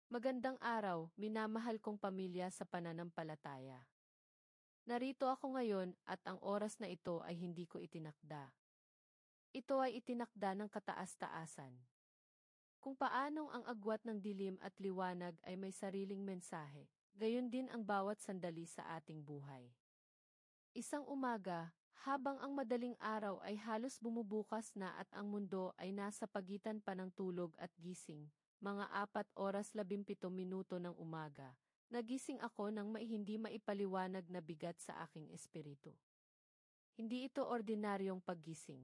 Magandang araw, minamahal kong pamilya sa pananampalataya. Narito ako ngayon at ang oras na ito ay hindi ko itinakda. Ito ay itinakda ng kataas-taasan. Kung paanong ang agwat ng dilim at liwanag ay may sariling mensahe, gayon din ang bawat sandali sa ating buhay. Isang umaga, habang ang madaling araw ay halos bumubukas na at ang mundo ay nasa pagitan pa ng tulog at gising, mga 4:17 ng umaga, nagising ako nang hindi maipaliwanag na bigat sa aking espiritu. Hindi ito ordinaryong paggising.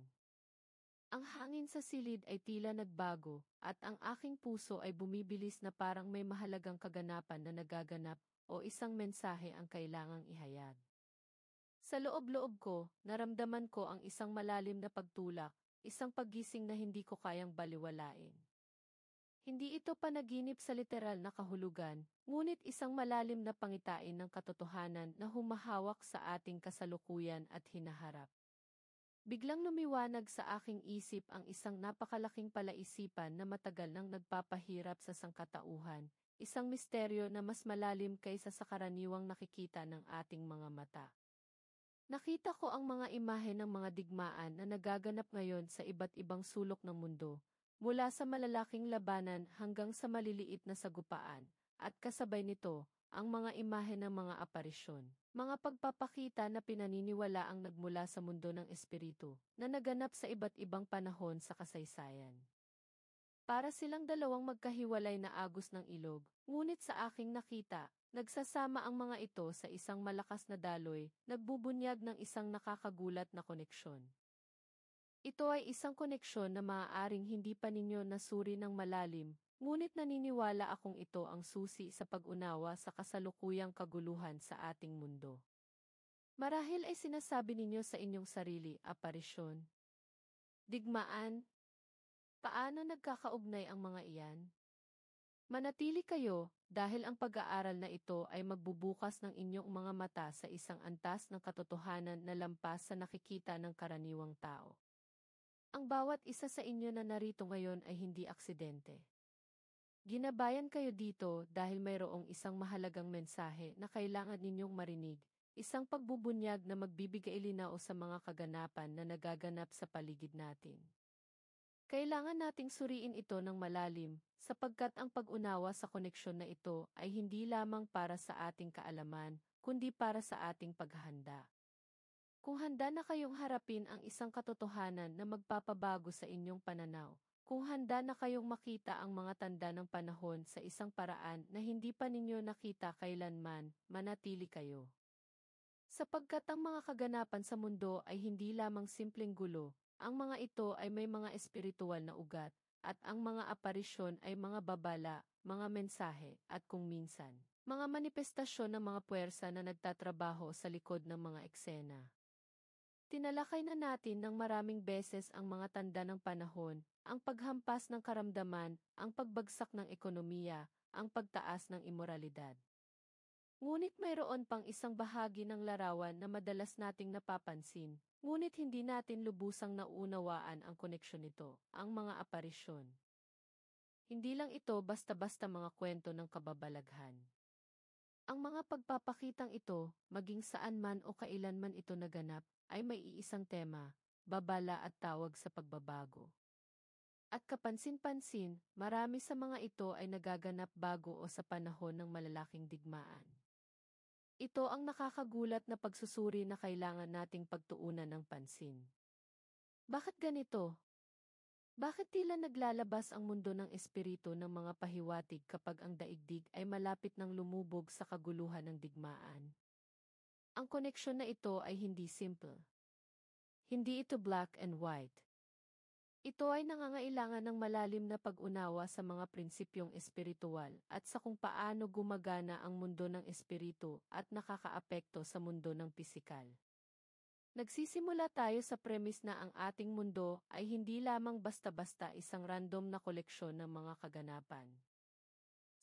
Ang hangin sa silid ay tila nagbago, at ang aking puso ay bumibilis na parang may mahalagang kaganapan na nagaganap o isang mensahe ang kailangang ihayag. Sa loob-loob ko, naramdaman ko ang isang malalim na pagtulak, isang paggising na hindi ko kayang baliwalain. Hindi ito panaginip sa literal na kahulugan, ngunit isang malalim na pangitain ng katotohanan na humahawak sa ating kasalukuyan at hinaharap. Biglang lumiwanag sa aking isip ang isang napakalaking palaisipan na matagal nang nagpapahirap sa sangkatauhan, isang misteryo na mas malalim kaysa sa karaniwang nakikita ng ating mga mata. Nakita ko ang mga imahe ng mga digmaan na nagaganap ngayon sa iba't ibang sulok ng mundo, mula sa malalaking labanan hanggang sa maliliit na sagupaan, at kasabay nito, ang mga imahe ng mga aparisyon, mga pagpapakita na pinaniniwala ang nagmula sa mundo ng espiritu, na naganap sa iba't ibang panahon sa kasaysayan. Para silang dalawang magkahiwalay na agos ng ilog, ngunit sa aking nakita, nagsasama ang mga ito sa isang malakas na daloy, nagbubunyag ng isang nakakagulat na koneksyon. Ito ay isang koneksyon na maaaring hindi pa ninyo nasuri ng malalim, ngunit naniniwala akong ito ang susi sa pag-unawa sa kasalukuyang kaguluhan sa ating mundo. Marahil ay sinasabi ninyo sa inyong sarili, aparisyon, digmaan. Paano nagkakaugnay ang mga iyan? Manatili kayo, dahil ang pag-aaral na ito ay magbubukas ng inyong mga mata sa isang antas ng katotohanan na lampas sa nakikita ng karaniwang tao. Ang bawat isa sa inyo na narito ngayon ay hindi aksidente. Ginabayan kayo dito dahil mayroong isang mahalagang mensahe na kailangan ninyong marinig, isang pagbubunyag na magbibigay linaw sa mga kaganapan na nagaganap sa paligid natin. Kailangan nating suriin ito ng malalim, sapagkat ang pag-unawa sa koneksyon na ito ay hindi lamang para sa ating kaalaman, kundi para sa ating paghahanda. Kung handa na kayong harapin ang isang katotohanan na magpapabago sa inyong pananaw, kung handa na kayong makita ang mga tanda ng panahon sa isang paraan na hindi pa ninyo nakita kailanman, manatili kayo. Sapagkat ang mga kaganapan sa mundo ay hindi lamang simpleng gulo, ang mga ito ay may mga espiritual na ugat, at ang mga aparisyon ay mga babala, mga mensahe, at kung minsan, mga manifestasyon ng mga puwersa na nagtatrabaho sa likod ng mga eksena. Tinalakay na natin ng maraming beses ang mga tanda ng panahon, ang paghampas ng karamdaman, ang pagbagsak ng ekonomiya, ang pagtaas ng imoralidad. Ngunit mayroon pang isang bahagi ng larawan na madalas nating napapansin, ngunit hindi natin lubusang nauunawaan ang koneksyon nito, ang mga aparisyon. Hindi lang ito basta-basta mga kwento ng kababalaghan. Ang mga pagpapakitang ito, maging saan man o kailan man ito naganap, ay may iisang tema, babala at tawag sa pagbabago. At kapansin-pansin, marami sa mga ito ay nagaganap bago o sa panahon ng malalaking digmaan. Ito ang nakakagulat na pagsusuri na kailangan nating pagtuunan ng pansin. Bakit ganito? Bakit tila naglalabas ang mundo ng espiritu ng mga pahiwatig kapag ang daigdig ay malapit ng lumubog sa kaguluhan ng digmaan? Ang koneksyon na ito ay hindi simple. Hindi ito black and white. Ito ay nangangailangan ng malalim na pag-unawa sa mga prinsipyong espiritual at sa kung paano gumagana ang mundo ng espiritu at nakakaapekto sa mundo ng pisikal. Nagsisimula tayo sa premise na ang ating mundo ay hindi lamang basta-basta isang random na koleksyon ng mga kaganapan.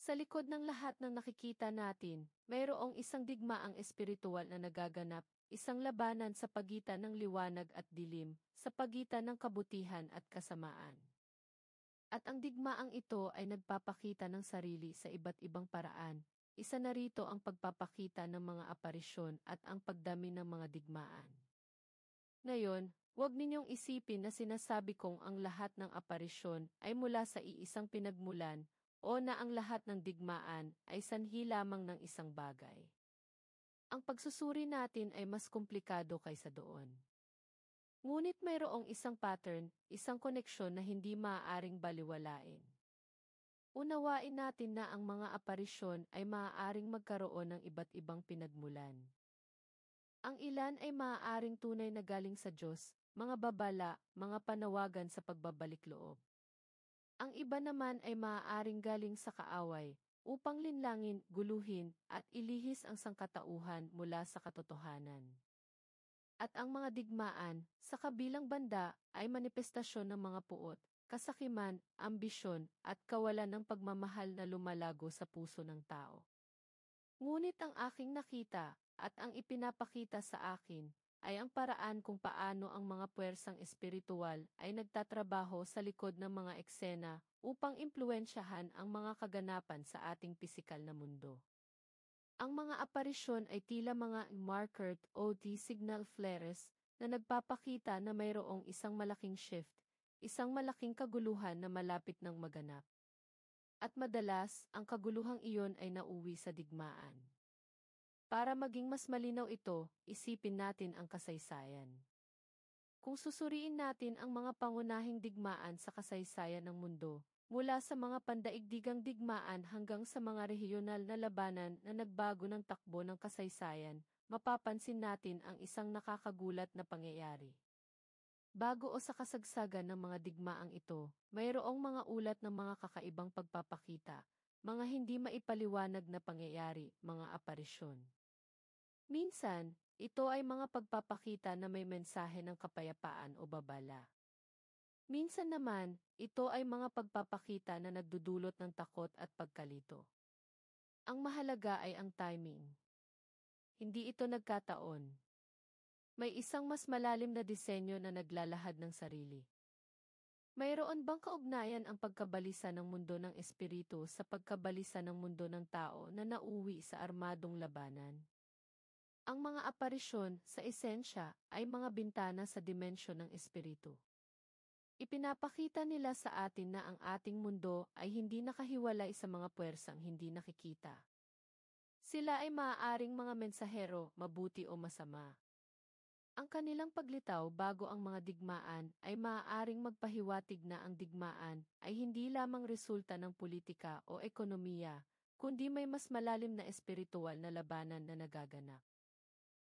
Sa likod ng lahat ng nakikita natin, mayroong isang digmaang espiritual na nagaganap, isang labanan sa pagitan ng liwanag at dilim, sa pagitan ng kabutihan at kasamaan. At ang digmaang ito ay nagpapakita ng sarili sa iba't ibang paraan. Isa na rito ang pagpapakita ng mga aparisyon at ang pagdami ng mga digmaan. Ngayon, huwag ninyong isipin na sinasabi kong ang lahat ng aparisyon ay mula sa iisang pinagmulan o na ang lahat ng digmaan ay sanhi lamang ng isang bagay. Ang pagsusuri natin ay mas komplikado kaysa doon. Ngunit mayroong isang pattern, isang koneksyon na hindi maaaring baliwalain. Unawain natin na ang mga aparisyon ay maaaring magkaroon ng iba't ibang pinagmulan. Ang ilan ay maaaring tunay na galing sa Diyos, mga babala, mga panawagan sa pagbabalik loob. Ang iba naman ay maaaring galing sa kaaway, upang linlangin, guluhin, at ilihis ang sangkatauhan mula sa katotohanan. At ang mga digmaan, sa kabilang banda, ay manifestasyon ng mga puot, kasakiman, ambisyon, at kawalan ng pagmamahal na lumalago sa puso ng tao. Ngunit ang aking nakita, at ang ipinapakita sa akin, ay ang paraan kung paano ang mga puwersang espiritual ay nagtatrabaho sa likod ng mga eksena upang impluwensyahan ang mga kaganapan sa ating pisikal na mundo. Ang mga aparisyon ay tila mga marker o signal flares na nagpapakita na mayroong isang malaking shift, isang malaking kaguluhan na malapit ng maganap. At madalas, ang kaguluhang iyon ay nauwi sa digmaan. Para maging mas malinaw ito, isipin natin ang kasaysayan. Kung susuriin natin ang mga pangunahing digmaan sa kasaysayan ng mundo, mula sa mga pandaigdigang digmaan hanggang sa mga rehiyonal na labanan na nagbago ng takbo ng kasaysayan, mapapansin natin ang isang nakakagulat na pangyayari. Bago o sa kasagsagan ng mga digmaang ito, mayroong mga ulat ng mga kakaibang pagpapakita, mga hindi maipaliwanag na pangyayari, mga aparisyon. Minsan, ito ay mga pagpapakita na may mensahe ng kapayapaan o babala. Minsan naman, ito ay mga pagpapakita na nagdudulot ng takot at pagkalito. Ang mahalaga ay ang timing. Hindi ito nagkataon. May isang mas malalim na disenyo na naglalahad ng sarili. Mayroon bang kaugnayan ang pagkabalisa ng mundo ng espiritu sa pagkabalisa ng mundo ng tao na nauwi sa armadong labanan? Ang mga aparisyon, sa esensya, ay mga bintana sa dimensyon ng espiritu. Ipinapakita nila sa atin na ang ating mundo ay hindi nakahiwalay sa mga puwersang hindi nakikita. Sila ay maaaring mga mensahero, mabuti o masama. Ang kanilang paglitaw bago ang mga digmaan ay maaaring magpahiwatig na ang digmaan ay hindi lamang resulta ng politika o ekonomiya, kundi may mas malalim na espiritual na labanan na nagaganap.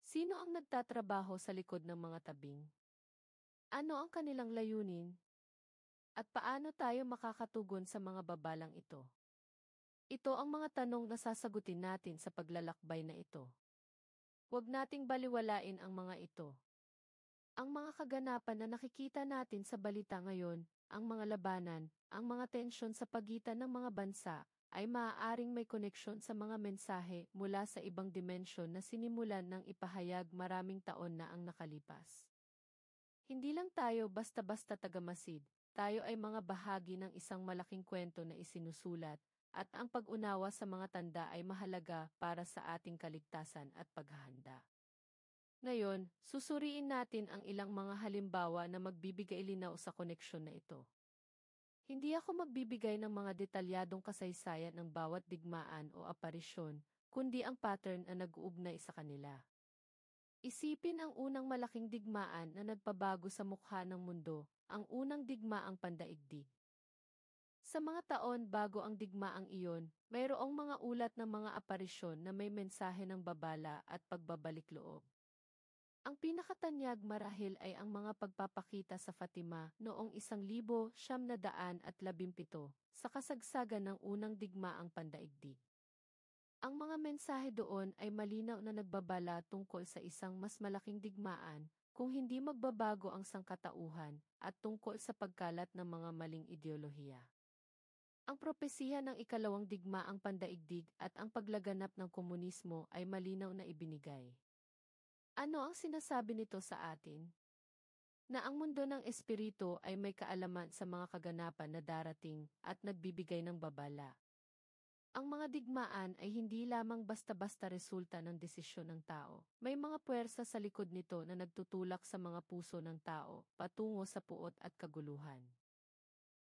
Sino ang nagtatrabaho sa likod ng mga tabing? Ano ang kanilang layunin? At paano tayo makakatugon sa mga babalang ito? Ito ang mga tanong na sasagutin natin sa paglalakbay na ito. Huwag nating baliwalain ang mga ito. Ang mga kaganapan na nakikita natin sa balita ngayon, ang mga labanan, ang mga tensyon sa pagitan ng mga bansa, ay maaaring may koneksyon sa mga mensahe mula sa ibang dimensyon na sinimulan ng ipahayag maraming taon na ang nakalipas. Hindi lang tayo basta-basta tagamasid, tayo ay mga bahagi ng isang malaking kwento na isinusulat, at ang pag-unawa sa mga tanda ay mahalaga para sa ating kaligtasan at paghahanda. Ngayon, susuriin natin ang ilang mga halimbawa na magbibigay linaw sa koneksyon na ito. Hindi ako magbibigay ng mga detalyadong kasaysayan ng bawat digmaan o aparisyon, kundi ang pattern na nag-uugnay sa kanila. Isipin ang unang malaking digmaan na nagpabago sa mukha ng mundo, ang unang digmaang pandaigdig. Sa mga taon bago ang digmaang iyon, mayroong mga ulat ng mga aparisyon na may mensahe ng babala at pagbabalik loob. Ang pinakatanyag marahil ay ang mga pagpapakita sa Fatima noong 1917 sa kasagsagan ng unang digmaang pandaigdig. Ang mga mensahe doon ay malinaw na nagbabala tungkol sa isang mas malaking digmaan kung hindi magbabago ang sangkatauhan at tungkol sa pagkalat ng mga maling ideolohiya. Ang propesiya ng ikalawang digmaang pandaigdig at ang paglaganap ng komunismo ay malinaw na ibinigay. Ano ang sinasabi nito sa atin? Na ang mundo ng espiritu ay may kaalaman sa mga kaganapan na darating at nagbibigay ng babala. Ang mga digmaan ay hindi lamang basta-basta resulta ng desisyon ng tao. May mga puwersa sa likod nito na nagtutulak sa mga puso ng tao patungo sa puot at kaguluhan.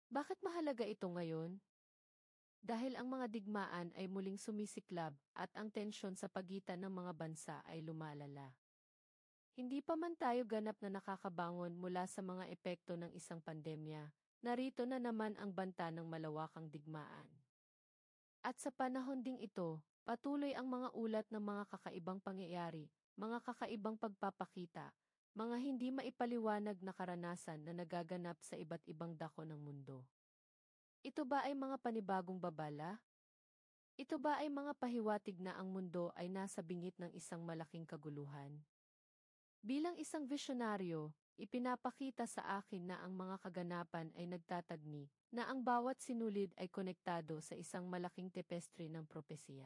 Bakit mahalaga ito ngayon? Dahil ang mga digmaan ay muling sumisiklab at ang tensyon sa pagitan ng mga bansa ay lumalala. Hindi pa man tayo ganap na nakakabangon mula sa mga epekto ng isang pandemya, narito na naman ang banta ng malawakang digmaan. At sa panahon ding ito, patuloy ang mga ulat ng mga kakaibang pangyayari, mga kakaibang pagpapakita, mga hindi maipaliwanag na karanasan na nagaganap sa iba't ibang dako ng mundo. Ito ba ay mga panibagong babala? Ito ba ay mga pahiwatig na ang mundo ay nasa bingit ng isang malaking kaguluhan? Bilang isang visyonaryo, ipinapakita sa akin na ang mga kaganapan ay nagtatagni, na ang bawat sinulid ay konektado sa isang malaking tapestry ng propesiya.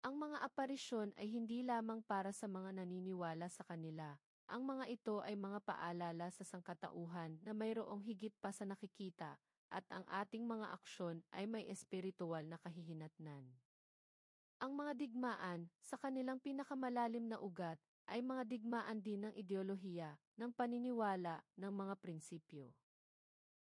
Ang mga aparisyon ay hindi lamang para sa mga naniniwala sa kanila, ang mga ito ay mga paalala sa sangkatauhan na mayroong higit pa sa nakikita, at ang ating mga aksyon ay may espiritual na kahihinatnan. Ang mga digmaan, sa kanilang pinakamalalim na ugat, ay mga digmaan din ng ideolohiya, ng paniniwala, ng mga prinsipyo.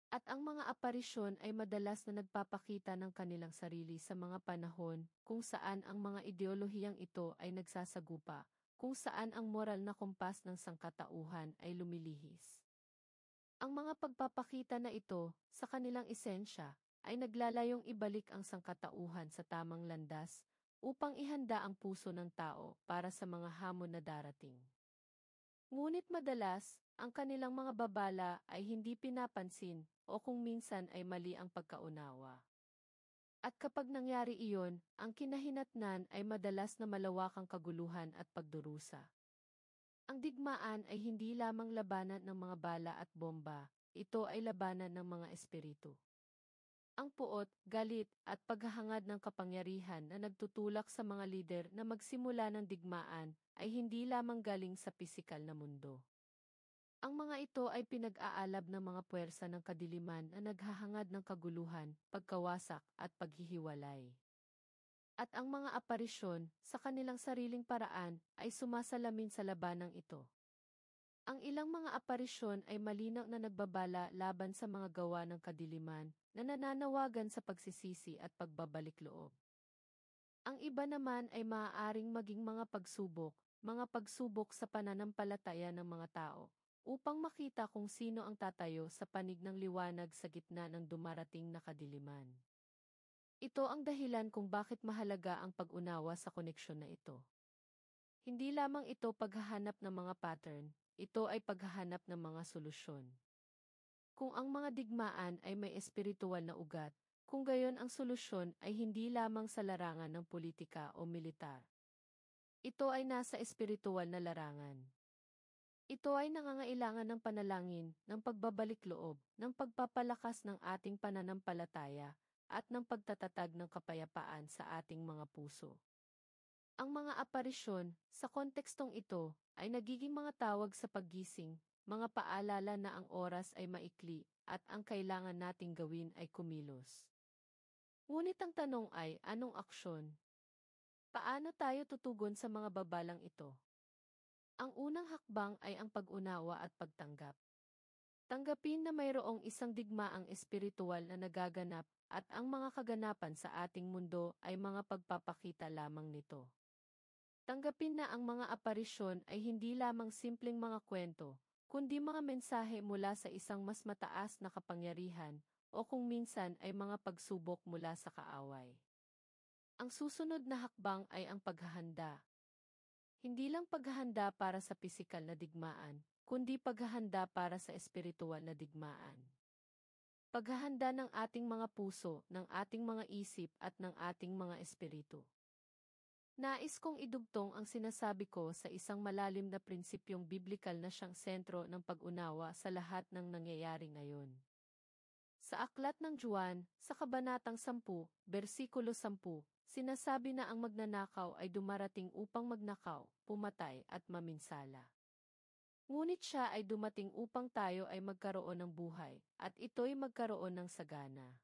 At ang mga aparisyon ay madalas na nagpapakita ng kanilang sarili sa mga panahon kung saan ang mga ideolohiyang ito ay nagsasagupa, kung saan ang moral na kompas ng sangkatauhan ay lumilihis. Ang mga pagpapakita na ito, sa kanilang esensya, ay naglalayong ibalik ang sangkatauhan sa tamang landas, upang ihanda ang puso ng tao para sa mga hamon na darating. Ngunit madalas, ang kanilang mga babala ay hindi pinapansin o kung minsan ay mali ang pagkaunawa. At kapag nangyari iyon, ang kinahinatnan ay madalas na malawakang kaguluhan at pagdurusa. Ang digmaan ay hindi lamang labanan ng mga bala at bomba, ito ay labanan ng mga espiritu. Ang puot, galit, at paghahangad ng kapangyarihan na nagtutulak sa mga lider na magsimula ng digmaan ay hindi lamang galing sa pisikal na mundo. Ang mga ito ay pinag-aalab ng mga puwersa ng kadiliman na naghahangad ng kaguluhan, pagkawasak, at paghihiwalay. At ang mga aparisyon, sa kanilang sariling paraan, ay sumasalamin sa labanang ito. Ang ilang mga aparisyon ay malinaw na nagbabala laban sa mga gawa ng kadiliman, na nananawagan sa pagsisisi at pagbabalik loob. Ang iba naman ay maaaring maging mga pagsubok sa pananampalataya ng mga tao, upang makita kung sino ang tatayo sa panig ng liwanag sa gitna ng dumarating na kadiliman. Ito ang dahilan kung bakit mahalaga ang pag-unawa sa koneksyon na ito. Hindi lamang ito paghahanap ng mga pattern, ito ay paghahanap ng mga solusyon. Kung ang mga digmaan ay may espiritual na ugat, kung gayon ang solusyon ay hindi lamang sa larangan ng politika o militar. Ito ay nasa espiritual na larangan. Ito ay nangangailangan ng panalangin, ng pagbabalik loob, ng pagpapalakas ng ating pananampalataya, at ng pagtatatag ng kapayapaan sa ating mga puso. Ang mga aparisyon, sa kontekstong ito, ay nagiging mga tawag sa paggising, mga paalala na ang oras ay maikli, at ang kailangan nating gawin ay kumilos. Ngunit ang tanong ay, anong aksyon? Paano tayo tutugon sa mga babalang ito? Ang unang hakbang ay ang pag-unawa at pagtanggap. Tanggapin na mayroong isang digmaang espiritual na nagaganap at ang mga kaganapan sa ating mundo ay mga pagpapakita lamang nito. Tanggapin na ang mga aparisyon ay hindi lamang simpleng mga kwento, kundi mga mensahe mula sa isang mas mataas na kapangyarihan, o kung minsan ay mga pagsubok mula sa kaaway. Ang susunod na hakbang ay ang paghahanda. Hindi lang paghahanda para sa pisikal na digmaan, kundi paghahanda para sa espiritual na digmaan. Paghahanda ng ating mga puso, ng ating mga isip at ng ating mga espiritu. Nais kong idugtong ang sinasabi ko sa isang malalim na prinsipyong biblikal na siyang sentro ng pag-unawa sa lahat ng nangyayari ngayon. Sa aklat ng Juan, sa kabanatang 10, bersikulo 10, sinasabi na ang magnanakaw ay dumarating upang magnakaw, pumatay at maminsala. Ngunit siya ay dumating upang tayo ay magkaroon ng buhay, at ito'y magkaroon ng sagana.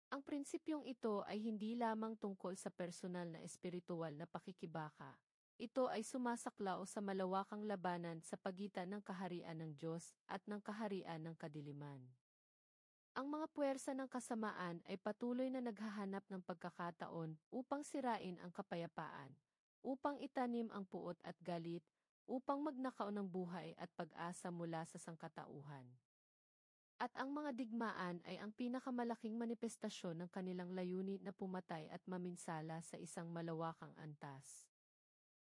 Ang prinsipyong ito ay hindi lamang tungkol sa personal na espiritual na pakikibaka. Ito ay sumasaklaw sa malawakang labanan sa pagitan ng kaharian ng Diyos at ng kaharian ng kadiliman. Ang mga puwersa ng kasamaan ay patuloy na naghahanap ng pagkakataon upang sirain ang kapayapaan, upang itanim ang puot at galit, upang magnakaw ng buhay at pag-asa mula sa sangkatauhan. At ang mga digmaan ay ang pinakamalaking manifestasyon ng kanilang layunin na pumatay at maminsala sa isang malawakang antas.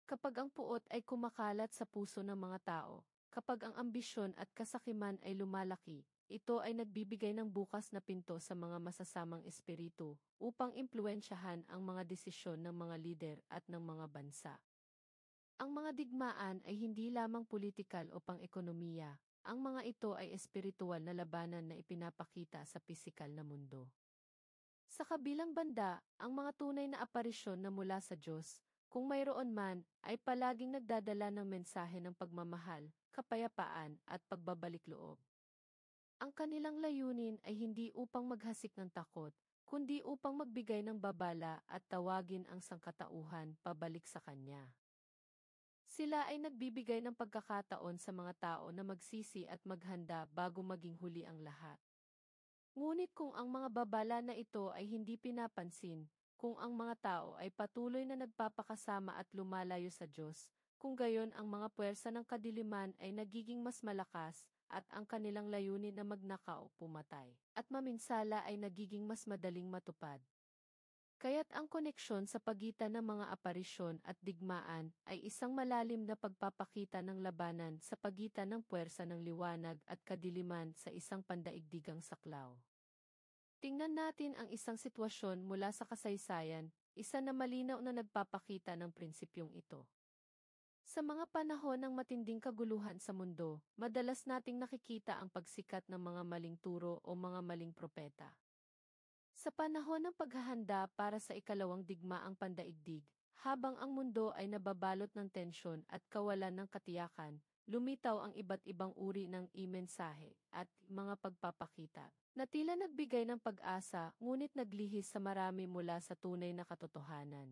Kapag ang puot ay kumakalat sa puso ng mga tao, kapag ang ambisyon at kasakiman ay lumalaki, ito ay nagbibigay ng bukas na pinto sa mga masasamang espiritu upang impluwensyahan ang mga desisyon ng mga lider at ng mga bansa. Ang mga digmaan ay hindi lamang politikal o pang-ekonomiya. Ang mga ito ay espiritual na labanan na ipinapakita sa pisikal na mundo. Sa kabilang banda, ang mga tunay na aparisyon na mula sa Diyos, kung mayroon man, ay palaging nagdadala ng mensahe ng pagmamahal, kapayapaan, at pagbabalik loob. Ang kanilang layunin ay hindi upang maghasik ng takot, kundi upang magbigay ng babala at tawagin ang sangkatauhan pabalik sa Kanya. Sila ay nagbibigay ng pagkakataon sa mga tao na magsisi at maghanda bago maging huli ang lahat. Ngunit kung ang mga babala na ito ay hindi pinapansin, kung ang mga tao ay patuloy na nagpapakasama at lumalayo sa Diyos, kung gayon ang mga puwersa ng kadiliman ay nagiging mas malakas, at ang kanilang layunin na magnakaw, pumatay, at maminsala ay nagiging mas madaling matupad. Kaya't ang koneksyon sa pagitan ng mga aparisyon at digmaan ay isang malalim na pagpapakita ng labanan sa pagitan ng puwersa ng liwanag at kadiliman sa isang pandaigdigang saklaw. Tingnan natin ang isang sitwasyon mula sa kasaysayan, isa na malinaw na nagpapakita ng prinsipyong ito. Sa mga panahon ng matinding kaguluhan sa mundo, madalas nating nakikita ang pagsikat ng mga maling turo o mga maling propeta. Sa panahon ng paghahanda para sa ikalawang digmaang pandaigdig, habang ang mundo ay nababalot ng tensyon at kawalan ng katiyakan, lumitaw ang iba't ibang uri ng imensahe at mga pagpapakita na tila nagbigay ng pag-asa ngunit naglihis sa marami mula sa tunay na katotohanan.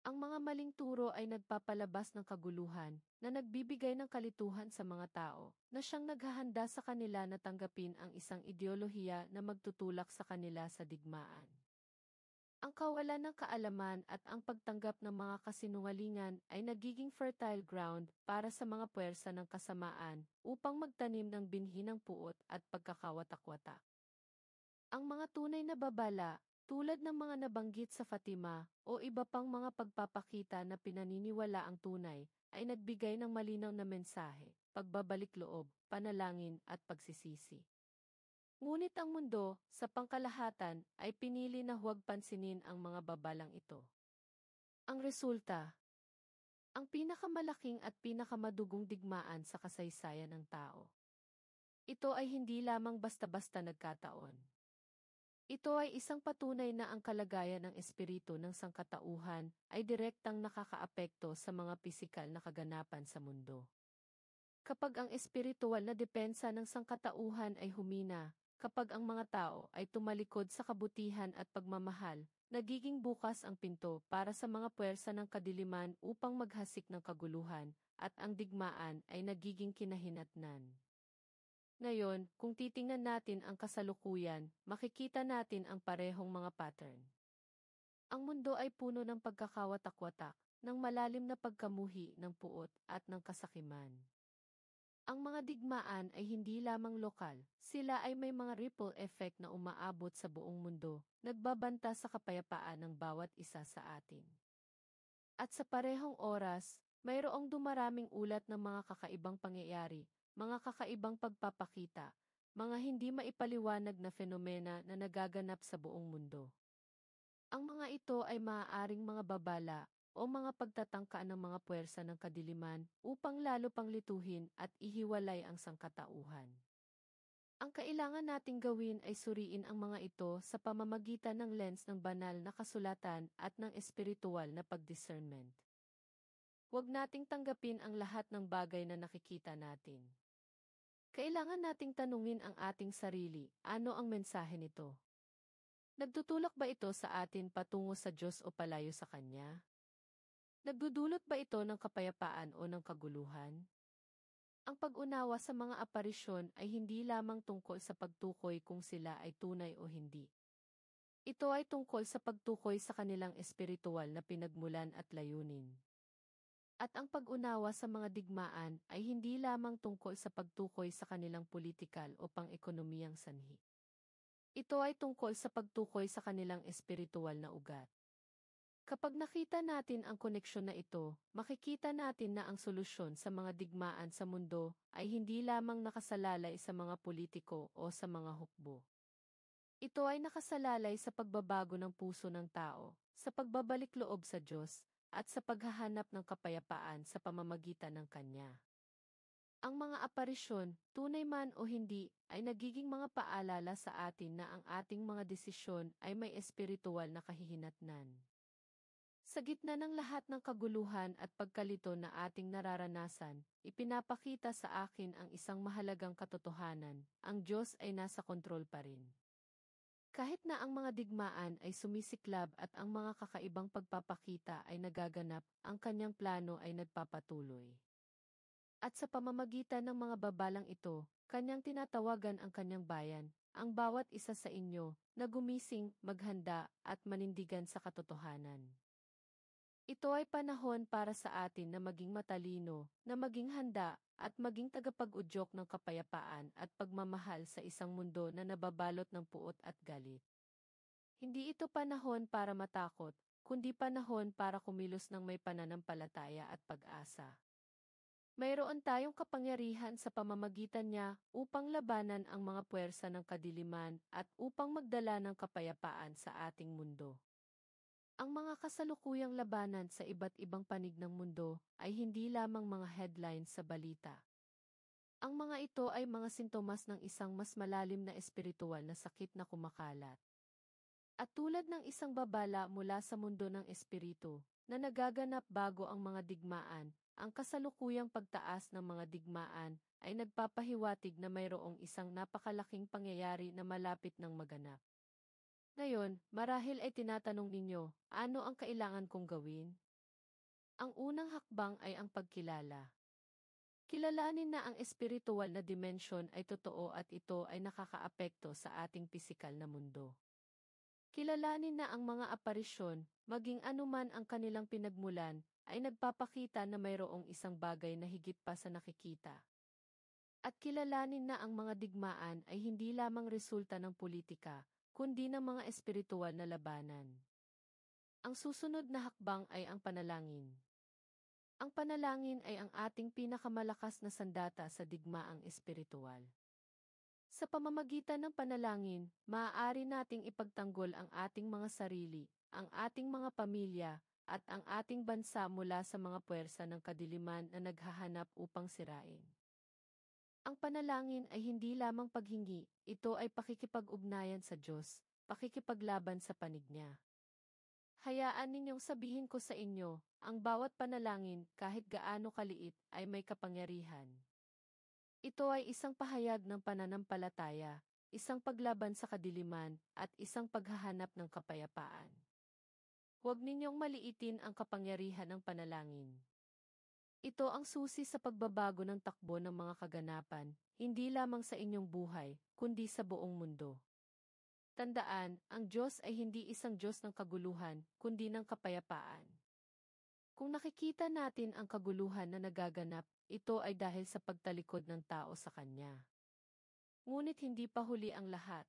Ang mga maling turo ay nagpapalabas ng kaguluhan na nagbibigay ng kalituhan sa mga tao na siyang naghahanda sa kanila na tanggapin ang isang ideolohiya na magtutulak sa kanila sa digmaan. Ang kawalan ng kaalaman at ang pagtanggap ng mga kasinungalingan ay nagiging fertile ground para sa mga puwersa ng kasamaan upang magtanim ng binhi ng puot at pagkakawatak-watak. Ang mga tunay na babala, tulad ng mga nabanggit sa Fatima o iba pang mga pagpapakita na pinaniniwala ang tunay, ay nagbigay ng malinaw na mensahe, pagbabalik loob, panalangin at pagsisisi. Ngunit ang mundo, sa pangkalahatan, ay pinili na huwag pansinin ang mga babalang ito. Ang resulta, ang pinakamalaking at pinakamadugong digmaan sa kasaysayan ng tao. Ito ay hindi lamang basta-basta nagkataon. Ito ay isang patunay na ang kalagayan ng espiritu ng sangkatauhan ay direktang nakakaapekto sa mga pisikal na kaganapan sa mundo. Kapag ang espiritual na depensa ng sangkatauhan ay humina, kapag ang mga tao ay tumalikod sa kabutihan at pagmamahal, nagiging bukas ang pinto para sa mga puwersa ng kadiliman upang maghasik ng kaguluhan, at ang digmaan ay nagiging kinahinatnan. Ngayon, kung titingnan natin ang kasalukuyan, makikita natin ang parehong mga pattern. Ang mundo ay puno ng pagkakawatak-watak, ng malalim na pagkamuhi ng puot at ng kasakiman. Ang mga digmaan ay hindi lamang lokal, sila ay may mga ripple effect na umaabot sa buong mundo, nagbabanta sa kapayapaan ng bawat isa sa atin. At sa parehong oras, mayroong dumaraming ulat ng mga kakaibang pangyayari, mga kakaibang pagpapakita, mga hindi maipaliwanag na fenomena na nagaganap sa buong mundo. Ang mga ito ay maaaring mga babala o mga pagtatangka ng mga puwersa ng kadiliman upang lalo pang lituhin at ihiwalay ang sangkatauhan. Ang kailangan nating gawin ay suriin ang mga ito sa pamamagitan ng lens ng banal na kasulatan at ng espiritual na pagdiscernment. Huwag nating tanggapin ang lahat ng bagay na nakikita natin. Kailangan nating tanungin ang ating sarili, ano ang mensahe nito? Nagtutulak ba ito sa atin patungo sa Diyos o palayo sa Kanya? Nagdudulot ba ito ng kapayapaan o ng kaguluhan? Ang pag-unawa sa mga aparisyon ay hindi lamang tungkol sa pagtukoy kung sila ay tunay o hindi. Ito ay tungkol sa pagtukoy sa kanilang espiritual na pinagmulan at layunin. At ang pag-unawa sa mga digmaan ay hindi lamang tungkol sa pagtukoy sa kanilang politikal o pang-ekonomiyang sanhi. Ito ay tungkol sa pagtukoy sa kanilang espiritual na ugat. Kapag nakita natin ang koneksyon na ito, makikita natin na ang solusyon sa mga digmaan sa mundo ay hindi lamang nakasalalay sa mga politiko o sa mga hukbo. Ito ay nakasalalay sa pagbabago ng puso ng tao, sa pagbabalik loob sa Diyos, at sa paghahanap ng kapayapaan sa pamamagitan ng Kanya. Ang mga aparisyon, tunay man o hindi, ay nagiging mga paalala sa atin na ang ating mga desisyon ay may espiritual na kahihinatnan. Sa gitna ng lahat ng kaguluhan at pagkalito na ating nararanasan, ipinapakita sa akin ang isang mahalagang katotohanan, ang Diyos ay nasa kontrol pa rin. Kahit na ang mga digmaan ay sumisiklab at ang mga kakaibang pagpapakita ay nagaganap, ang kanyang plano ay nagpapatuloy. At sa pamamagitan ng mga babalang ito, kanyang tinatawagan ang kanyang bayan, ang bawat isa sa inyo, na gumising, maghanda, at manindigan sa katotohanan. Ito ay panahon para sa atin na maging matalino, na maging handa, at maging tagapag-udyok ng kapayapaan at pagmamahal sa isang mundo na nababalot ng puot at galit. Hindi ito panahon para matakot, kundi panahon para kumilos ng may pananampalataya at pag-asa. Mayroon tayong kapangyarihan sa pamamagitan niya upang labanan ang mga puwersa ng kadiliman at upang magdala ng kapayapaan sa ating mundo. Ang mga kasalukuyang labanan sa iba't ibang panig ng mundo ay hindi lamang mga headlines sa balita. Ang mga ito ay mga sintomas ng isang mas malalim na espiritual na sakit na kumakalat. At tulad ng isang babala mula sa mundo ng espiritu, na nagaganap bago ang mga digmaan, ang kasalukuyang pagtaas ng mga digmaan ay nagpapahiwatig na mayroong isang napakalaking pangyayari na malapit ng maganap. Ngayon, marahil ay tinatanong ninyo, ano ang kailangan kong gawin? Ang unang hakbang ay ang pagkilala. Kilalanin na ang espiritual na dimensyon ay totoo at ito ay nakakaapekto sa ating pisikal na mundo. Kilalanin na ang mga aparisyon, maging anuman ang kanilang pinagmulan, ay nagpapakita na mayroong isang bagay na higit pa sa nakikita. At kilalanin na ang mga digmaan ay hindi lamang resulta ng politika, kundi ng mga espiritual na labanan. Ang susunod na hakbang ay ang panalangin. Ang panalangin ay ang ating pinakamalakas na sandata sa digmaang espiritual. Sa pamamagitan ng panalangin, maaari nating ipagtanggol ang ating mga sarili, ang ating mga pamilya, at ang ating bansa mula sa mga puwersa ng kadiliman na naghahanap upang sirain. Ang panalangin ay hindi lamang paghingi, ito ay pakikipag-ugnayan sa Diyos, pakikipaglaban sa panig niya. Hayaan ninyong sabihin ko sa inyo, ang bawat panalangin kahit gaano kaliit ay may kapangyarihan. Ito ay isang pahayag ng pananampalataya, isang paglaban sa kadiliman, at isang paghahanap ng kapayapaan. Huwag ninyong maliitin ang kapangyarihan ng panalangin. Ito ang susi sa pagbabago ng takbo ng mga kaganapan, hindi lamang sa inyong buhay, kundi sa buong mundo. Tandaan, ang Diyos ay hindi isang Diyos ng kaguluhan, kundi ng kapayapaan. Kung nakikita natin ang kaguluhan na nagaganap, ito ay dahil sa pagtalikod ng tao sa Kanya. Ngunit hindi pa huli ang lahat.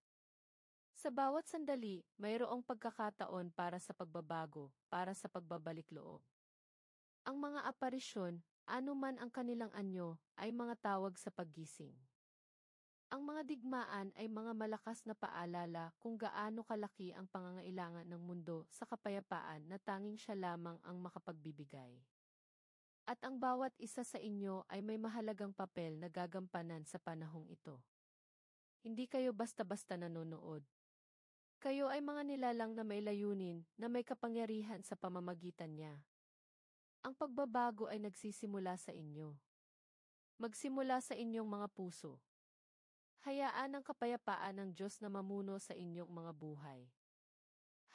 Sa bawat sandali, mayroong pagkakataon para sa pagbabago, para sa pagbabalik loob. Ang mga aparisyon, anuman ang kanilang anyo, ay mga tawag sa paggising. Ang mga digmaan ay mga malakas na paalala kung gaano kalaki ang pangangailangan ng mundo sa kapayapaan na tanging siya lamang ang makapagbibigay. At ang bawat isa sa inyo ay may mahalagang papel na gagampanan sa panahong ito. Hindi kayo basta-basta nanonood. Kayo ay mga nilalang na may layunin na may kapangyarihan sa pamamagitan niya. Ang pagbabago ay nagsisimula sa inyo. Magsimula sa inyong mga puso. Hayaan ang kapayapaan ng Diyos na mamuno sa inyong mga buhay.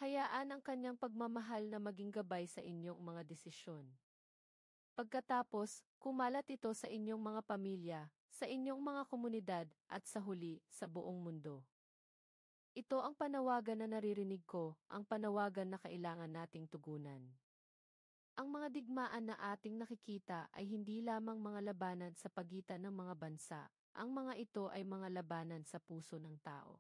Hayaan ang kanyang pagmamahal na maging gabay sa inyong mga desisyon. Pagkatapos, kumalat ito sa inyong mga pamilya, sa inyong mga komunidad, at sa huli, sa buong mundo. Ito ang panawagan na naririnig ko, ang panawagan na kailangan nating tugunan. Ang mga digmaan na ating nakikita ay hindi lamang mga labanan sa pagitan ng mga bansa, ang mga ito ay mga labanan sa puso ng tao.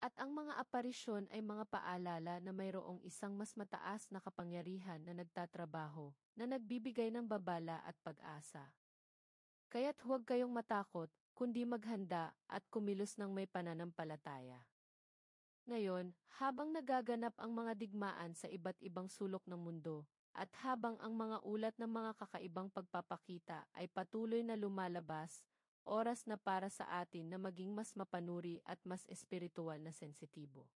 At ang mga aparisyon ay mga paalala na mayroong isang mas mataas na kapangyarihan na nagtatrabaho, na nagbibigay ng babala at pag-asa. Kaya't huwag kayong matakot, kundi maghanda at kumilos ng may pananampalataya. Ngayon, habang nagaganap ang mga digmaan sa iba't ibang sulok ng mundo, at habang ang mga ulat ng mga kakaibang pagpapakita ay patuloy na lumalabas, oras na para sa atin na maging mas mapanuri at mas espiritual na sensitibo.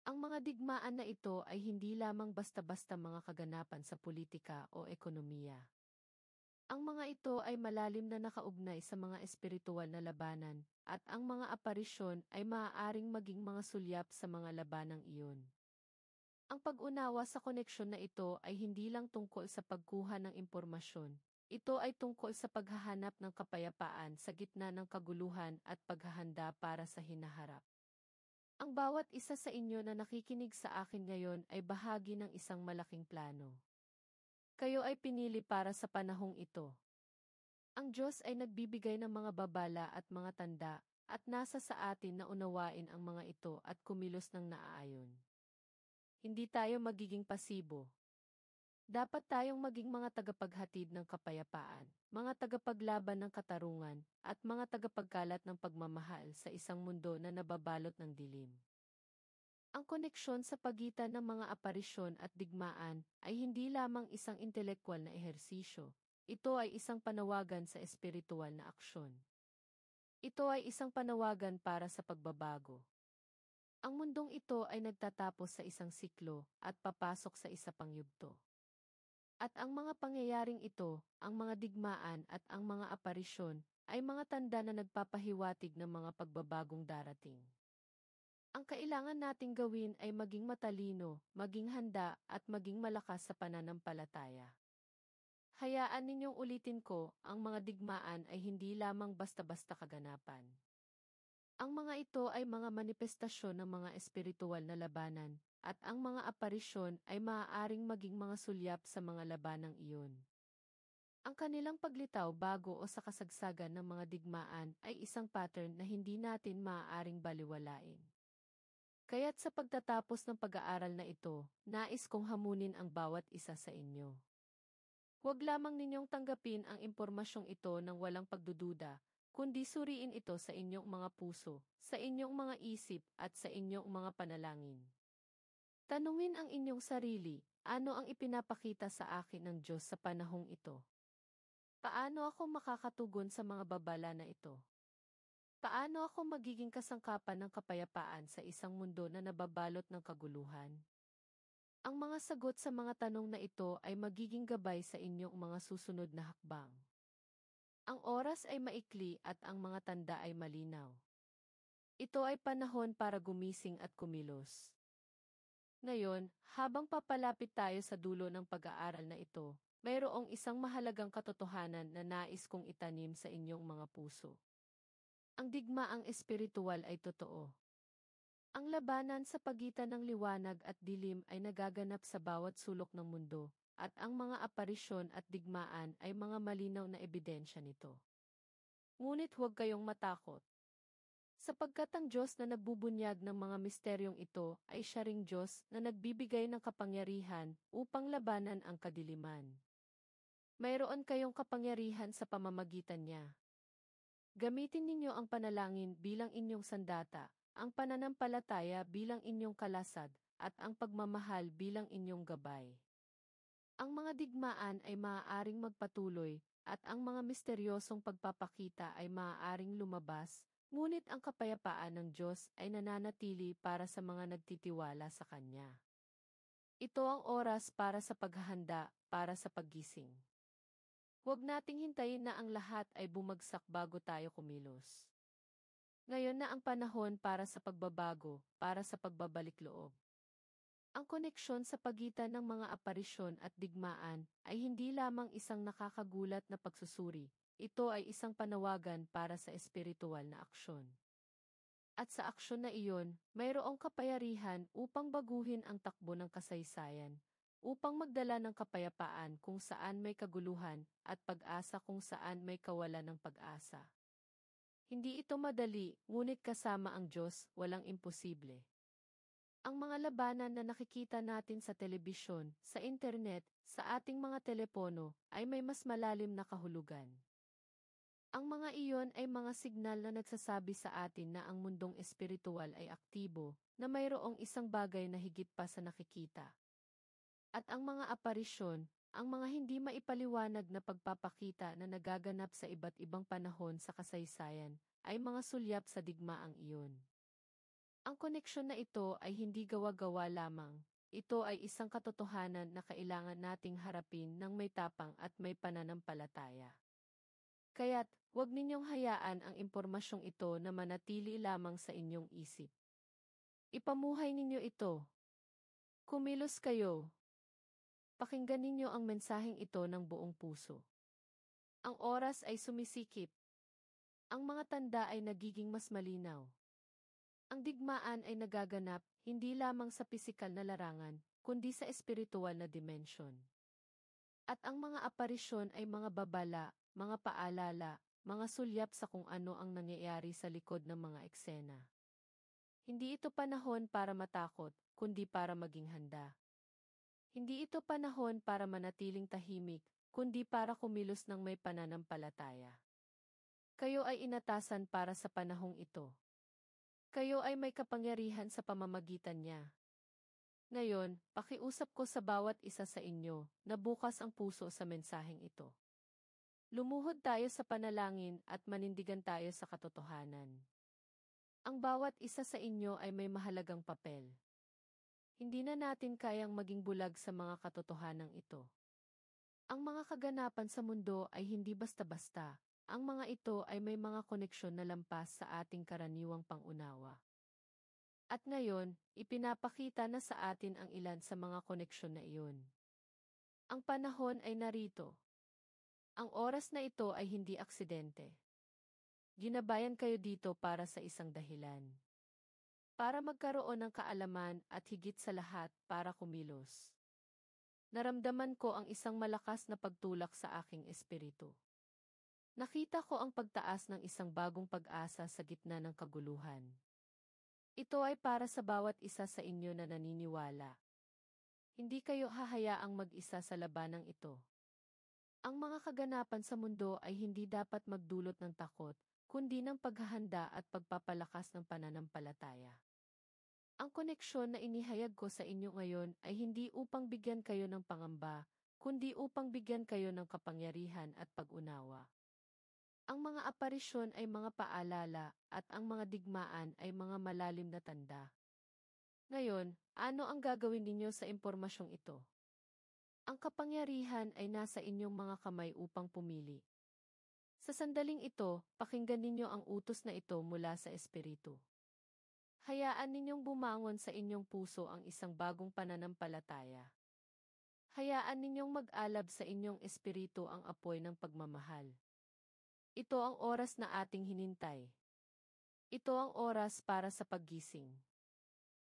Ang mga digmaan na ito ay hindi lamang basta-basta mga kaganapan sa politika o ekonomiya. Ang mga ito ay malalim na nakaugnay sa mga espiritual na labanan, at ang mga aparisyon ay maaaring maging mga sulyap sa mga labanang iyon. Ang pag-unawa sa koneksyon na ito ay hindi lang tungkol sa pagkuha ng impormasyon. Ito ay tungkol sa paghahanap ng kapayapaan sa gitna ng kaguluhan at paghahanda para sa hinaharap. Ang bawat isa sa inyo na nakikinig sa akin ngayon ay bahagi ng isang malaking plano. Kayo ay pinili para sa panahong ito. Ang Diyos ay nagbibigay ng mga babala at mga tanda, at nasa sa atin na unawain ang mga ito at kumilos ng naaayon. Hindi tayo magiging pasibo. Dapat tayong maging mga tagapaghatid ng kapayapaan, mga tagapaglaban ng katarungan, at mga tagapagkalat ng pagmamahal sa isang mundo na nababalot ng dilim. Ang koneksyon sa pagitan ng mga aparisyon at digmaan ay hindi lamang isang intelekwal na ehersisyo. Ito ay isang panawagan sa espiritual na aksyon. Ito ay isang panawagan para sa pagbabago. Ang mundong ito ay nagtatapos sa isang siklo at papasok sa isa pang yugto. At ang mga pangyayaring ito, ang mga digmaan at ang mga aparisyon, ay mga tanda na nagpapahiwatig ng mga pagbabagong darating. Ang kailangan nating gawin ay maging matalino, maging handa, at maging malakas sa pananampalataya. Hayaan ninyong ulitin ko, ang mga digmaan ay hindi lamang basta-basta kaganapan. Ang mga ito ay mga manifestasyon ng mga espiritual na labanan, at ang mga aparisyon ay maaaring maging mga sulyap sa mga labanang iyon. Ang kanilang paglitaw bago o sa kasagsagan ng mga digmaan ay isang pattern na hindi natin maaaring baliwalain. Kaya't sa pagtatapos ng pag-aaral na ito, nais kong hamunin ang bawat isa sa inyo. Huwag lamang ninyong tanggapin ang impormasyong ito ng walang pagdududa, kundi suriin ito sa inyong mga puso, sa inyong mga isip at sa inyong mga panalangin. Tanungin ang inyong sarili, ano ang ipinapakita sa akin ng Diyos sa panahong ito? Paano ako makakatugon sa mga babala na ito? Paano ako magiging kasangkapan ng kapayapaan sa isang mundo na nababalot ng kaguluhan? Ang mga sagot sa mga tanong na ito ay magiging gabay sa inyong mga susunod na hakbang. Ang oras ay maikli at ang mga tanda ay malinaw. Ito ay panahon para gumising at kumilos. Ngayon, habang papalapit tayo sa dulo ng pag-aaral na ito, mayroong isang mahalagang katotohanan na nais kong itanim sa inyong mga puso. Ang digmaang espiritual ay totoo. Ang labanan sa pagitan ng liwanag at dilim ay nagaganap sa bawat sulok ng mundo, at ang mga aparisyon at digmaan ay mga malinaw na ebidensya nito. Ngunit huwag kayong matakot. Sapagkat ang Diyos na nagbubunyag ng mga misteryong ito ay siya ring Diyos na nagbibigay ng kapangyarihan upang labanan ang kadiliman. Mayroon kayong kapangyarihan sa pamamagitan niya. Gamitin ninyo ang panalangin bilang inyong sandata, ang pananampalataya bilang inyong kalasad, at ang pagmamahal bilang inyong gabay. Ang mga digmaan ay maaaring magpatuloy, at ang mga misteryosong pagpapakita ay maaaring lumabas, ngunit ang kapayapaan ng Diyos ay nananatili para sa mga nagtitiwala sa Kanya. Ito ang oras para sa paghahanda, para sa paggising. Huwag nating hintayin na ang lahat ay bumagsak bago tayo kumilos. Ngayon na ang panahon para sa pagbabago, para sa pagbabalik loob. Ang koneksyon sa pagitan ng mga aparisyon at digmaan ay hindi lamang isang nakakagulat na pagsusuri, ito ay isang panawagan para sa espiritual na aksyon. At sa aksyon na iyon, mayroong kapayarihan upang baguhin ang takbo ng kasaysayan, upang magdala ng kapayapaan kung saan may kaguluhan at pag-asa kung saan may kawalan ng pag-asa. Hindi ito madali, ngunit kasama ang Diyos, walang imposible. Ang mga labanan na nakikita natin sa telebisyon, sa internet, sa ating mga telepono, ay may mas malalim na kahulugan. Ang mga iyon ay mga signal na nagsasabi sa atin na ang mundong espiritual ay aktibo, na mayroong isang bagay na higit pa sa nakikita. At ang mga aparisyon, ang mga hindi maipaliwanag na pagpapakita na nagaganap sa iba't ibang panahon sa kasaysayan, ay mga sulyap sa digmaang iyon. Ang koneksyon na ito ay hindi gawa-gawa lamang. Ito ay isang katotohanan na kailangan nating harapin ng may tapang at may pananampalataya. Kaya't, huwag ninyong hayaan ang impormasyong ito na manatili lamang sa inyong isip. Ipamuhay ninyo ito. Kumilos kayo. Pakinggan ninyo ang mensaheng ito ng buong puso. Ang oras ay sumisikip. Ang mga tanda ay nagiging mas malinaw. Ang digmaan ay nagaganap, hindi lamang sa pisikal na larangan, kundi sa espiritual na dimensyon. At ang mga aparisyon ay mga babala, mga paalala, mga sulyap sa kung ano ang nangyayari sa likod ng mga eksena. Hindi ito panahon para matakot, kundi para maging handa. Hindi ito panahon para manatiling tahimik, kundi para kumilos ng may pananampalataya. Kayo ay inatasan para sa panahong ito. Kayo ay may kapangyarihan sa pamamagitan niya. Ngayon, pakiusap ko sa bawat isa sa inyo na bukas ang puso sa mensaheng ito. Lumuhod tayo sa panalangin at manindigan tayo sa katotohanan. Ang bawat isa sa inyo ay may mahalagang papel. Hindi na natin kayang maging bulag sa mga katotohanan ito. Ang mga kaganapan sa mundo ay hindi basta-basta. Ang mga ito ay may mga koneksyon na lampas sa ating karaniwang pangunawa. At ngayon, ipinapakita na sa atin ang ilan sa mga koneksyon na iyon. Ang panahon ay narito. Ang oras na ito ay hindi aksidente. Ginabayan kayo dito para sa isang dahilan. Para magkaroon ng kaalaman at higit sa lahat para kumilos. Naramdaman ko ang isang malakas na pagtulak sa aking espiritu. Nakita ko ang pagtaas ng isang bagong pag-asa sa gitna ng kaguluhan. Ito ay para sa bawat isa sa inyo na naniniwala. Hindi kayo hahayaang mag-isa sa labanang ito. Ang mga kaganapan sa mundo ay hindi dapat magdulot ng takot, kundi ng paghahanda at pagpapalakas ng pananampalataya. Ang koneksyon na inihayag ko sa inyo ngayon ay hindi upang bigyan kayo ng pangamba, kundi upang bigyan kayo ng kapangyarihan at pag-unawa. Ang mga aparisyon ay mga paalala at ang mga digmaan ay mga malalim na tanda. Ngayon, ano ang gagawin ninyo sa impormasyong ito? Ang kapangyarihan ay nasa inyong mga kamay upang pumili. Sa sandaling ito, pakinggan ninyo ang utos na ito mula sa Espiritu. Hayaan ninyong bumangon sa inyong puso ang isang bagong pananampalataya. Hayaan ninyong mag-alab sa inyong espiritu ang apoy ng pagmamahal. Ito ang oras na ating hinintay. Ito ang oras para sa paggising.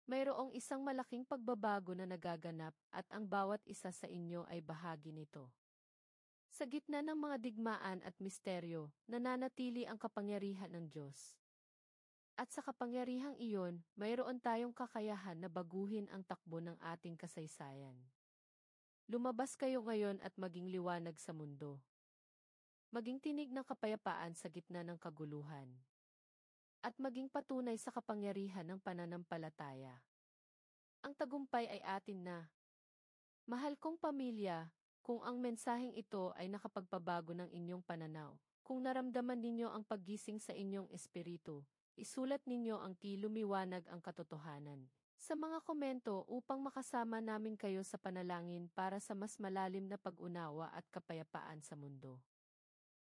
Mayroong isang malaking pagbabago na nagaganap at ang bawat isa sa inyo ay bahagi nito. Sa gitna ng mga digmaan at misteryo, nananatili ang kapangyarihan ng Diyos. At sa kapangyarihang iyon, mayroon tayong kakayahan na baguhin ang takbo ng ating kasaysayan. Lumabas kayo ngayon at maging liwanag sa mundo. Maging tinig ng kapayapaan sa gitna ng kaguluhan. At maging patunay sa kapangyarihan ng pananampalataya. Ang tagumpay ay atin na. Mahal kong pamilya, kung ang mensaheng ito ay nakapagpabago ng inyong pananaw, kung naramdaman ninyo ang paggising sa inyong espiritu, isulat ninyo ang lumiwanag ang katotohanan. sa mga komento upang makasama namin kayo sa panalangin para sa mas malalim na pag-unawa at kapayapaan sa mundo.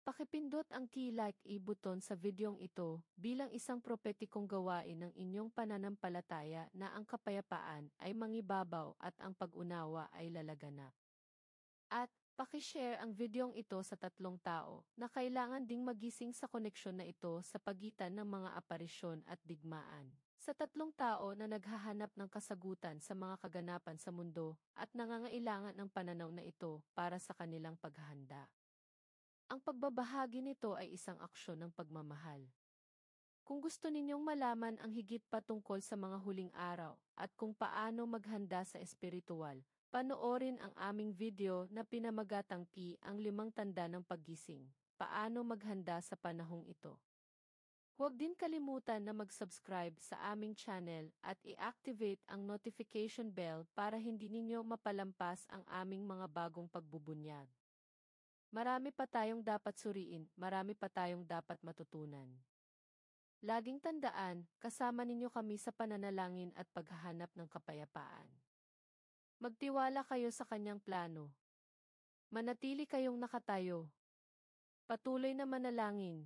Pakipindot ang like i-button sa videong ito bilang isang propetikong gawain ng inyong pananampalataya na ang kapayapaan ay mangibabaw at ang pag-unawa ay lalaganap. At pakishare ang videong ito sa 3 tao na kailangan ding magising sa koneksyon na ito sa pagitan ng mga aparisyon at digmaan. Sa 3 tao na naghahanap ng kasagutan sa mga kaganapan sa mundo at nangangailangan ng pananaw na ito para sa kanilang paghahanda. Ang pagbabahagi nito ay isang aksyon ng pagmamahal. Kung gusto ninyong malaman ang higit pa tungkol sa mga huling araw at kung paano maghanda sa espiritual, panoorin ang aming video na pinamagatang ang 5 tanda ng paggising. Paano maghanda sa panahong ito. Huwag din kalimutan na mag-subscribe sa aming channel at i-activate ang notification bell para hindi ninyo mapalampas ang aming mga bagong pagbubunyag. Marami pa tayong dapat suriin, marami pa tayong dapat matutunan. Laging tandaan, kasama ninyo kami sa pananalangin at paghahanap ng kapayapaan. Magtiwala kayo sa kanyang plano. Manatili kayong nakatayo. Patuloy na manalangin.